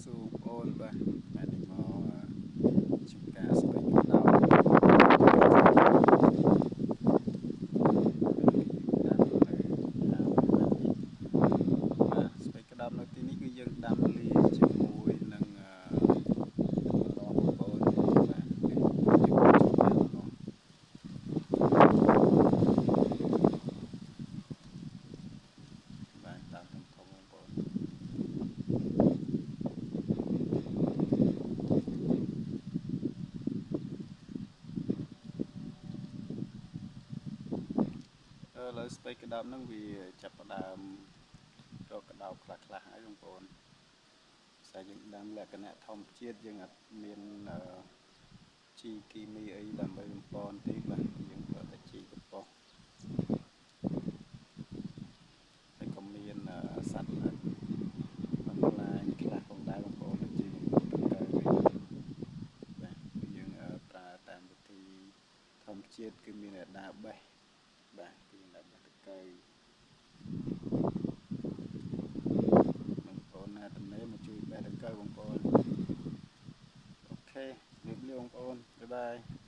ស៊ូបងប្អូនបាទបានមកជំការស្បែកក្តោបស្បែកក្តោបនៅទីនេះគឺយើងដាំលាយជាមួយនឹងម្នាស់បងប្អូនបាទយើងបាទតាមធំធំបងប្អូនឥឡូវស្បែកក្តោបហ្នឹងវាចាប់ផ្ដើមរកក្តោបខ្លះៗហើយបងប្អូនតែយើងដាំលក្ខណៈធម្មជាតិយើងអត់មានជីគីមីអីដើម្បីបំពន់ទេបាទយើងគាត់តែជីកំប៉ុស្តហើយក៏មានសត្វបន្លាញខ្លះផងដែរបងប្អូនដូចជាបាទយើងប្រើតាមវិធីធម្មជាតិគឺមានដាបេះបាទគឺដាបេះតកៅបងប្អូនណាតំណេមកជួយបេះតកៅបងប្អូនអូខេជំរាបលាបងប្អូនបាយបាយ